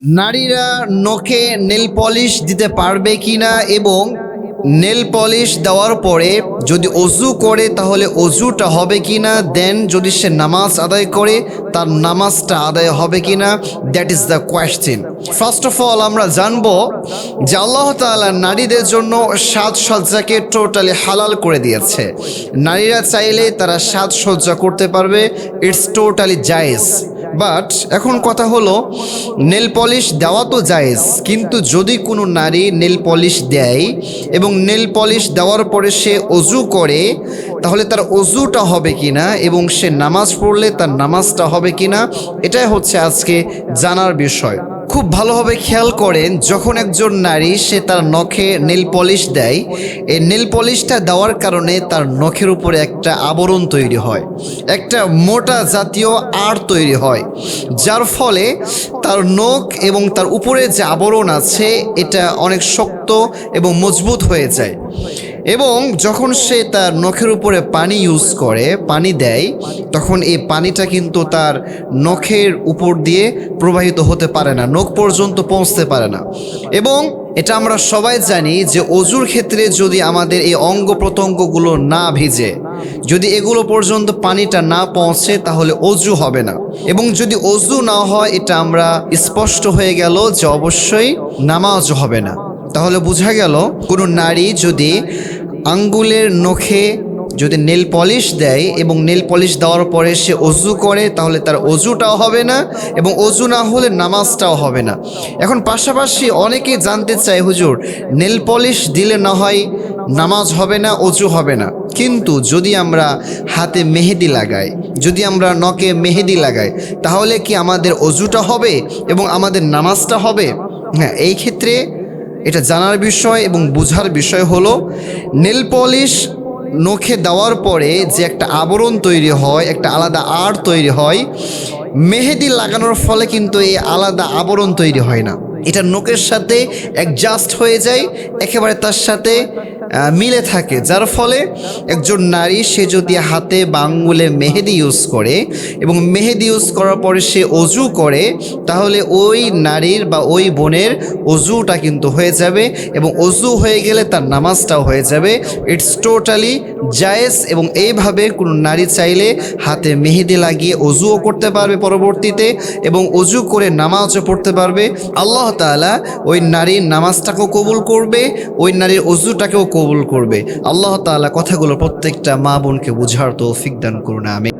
নারীরা নখে nail polish দিতে পারবে কিনা এবং নেল পলিশ দেওয়ার পরে যদি অজু করে তাহলে অজুটা হবে কিনা, দেন যদি সে নামাজ আদায় করে তার নামাজটা আদায় হবে কিনা, that is the question. First of all আমরা জানবো যে আল্লাহ তাআলা নারীদের জন্য সাজসজ্জাকে টোটালি হালাল করে দিয়েছে। নারীরা চাইলে তারা সাজসজ্জা করতে পারবে, ইটস টোটালি জায়েজ। বাট এখন কথা হলো, নেল পলিশ দেওয়া তো জায়েজ, কিন্তু যদি কোনো নারী নেল পলিশ দেয় এবং নেল পলিশ দেওয়ার পরে সে অজু করে, তাহলে তার অজুটা হবে কিনা এবং সে নামাজ পড়লে তার নামাজটা হবে কিনা, এটাই হচ্ছে আজকে জানার বিষয়। খুব ভালোভাবে খেয়াল করেন, যখন একজন নারী সে তার নখে নেল পলিশ দেয়, এই নেল পলিশটা দেওয়ার কারণে তার নখের উপরে একটা আবরণ তৈরি হয়, একটা মোটা জাতীয় আড় তৈরি হয়, যার ফলে তার নখ এবং তার উপরে যে আবরণ আছে এটা অনেক শক্ত এবং মজবুত হয়ে যায়। এবং যখন সে তার নখের উপরে পানি ইউজ করে, পানি দেয়, তখন এই পানিটা কিন্তু তার নখের উপর দিয়ে প্রবাহিত হতে পারে না, নখ পর্যন্ত পৌঁছতে পারে না। এবং এটা আমরা সবাই জানি যে অজুর ক্ষেত্রে যদি আমাদের এই অঙ্গ প্রত্যঙ্গগুলো না ভিজে, যদি এগুলো পর্যন্ত পানিটা না পৌঁছে, তাহলে অজু হবে না। এবং যদি অজু না হয়, এটা আমরা স্পষ্ট হয়ে গেল যে অবশ্যই নামাজ হবে না। তাহলে বোঝা গেল, কোনো নারী যদি আঙ্গুলের নখে যদি নেল পলিশ দেয় এবং নেল পলিশ দেওয়ার পরে সে অজু করে, তাহলে তার অজুটাও হবে না এবং অজু না হলে নামাজটাও হবে না। এখন পাশাপাশি অনেকেই জানতে চায়, হুজুর নেল পলিশ দিলে না হয় নামাজ হবে না, অজু হবে না, কিন্তু যদি আমরা হাতে মেহেদি লাগাই, যদি আমরা নখে মেহেদি লাগাই, তাহলে কি আমাদের অজুটা হবে এবং আমাদের নামাজটা হবে? হ্যাঁ, এই ক্ষেত্রে এটা জানার বিষয় এবং বুঝার বিষয় হলো, নেল পলিশ নখে দেওয়ার পরে যে একটা আবরণ তৈরি হয়, একটা আলাদা আড় তৈরি হয়, মেহেদি লাগানোর ফলে কিন্তু এই আলাদা আবরণ তৈরি হয় না, এটা নখের সাথে অ্যাডজাস্ট হয়ে যায়, একেবারে তার সাথে মিলে থাকে, যার ফলে একজন নারী সে যদি হাতে বা আঙ্গুলে মেহেদি ইউজ করে এবং মেহেদি ইউজ করার পরে সে অজু করে, তাহলে ওই নারীর বা ওই বোনের অজুটা কিন্তু হয়ে যাবে এবং অজু হয়ে গেলে তার নামাজটাও হয়ে যাবে। ইটস টোটালি জায়েজ। এবং এইভাবে কোনো নারী চাইলে হাতে মেহেদি লাগিয়ে অজুও করতে পারবে পরবর্তীতে, এবং অজু করে নামাজও পড়তে পারবে। আল্লাহ তাআলা ওই নারীর নামাজটাকেও কবুল করবে, ওই নারীর অজুটাকেও কবুল করবে। আল্লাহ তাআলা কথাগুলো প্রত্যেকটা মা বোনকে বুঝার তৌফিক দান করুন, আমিন।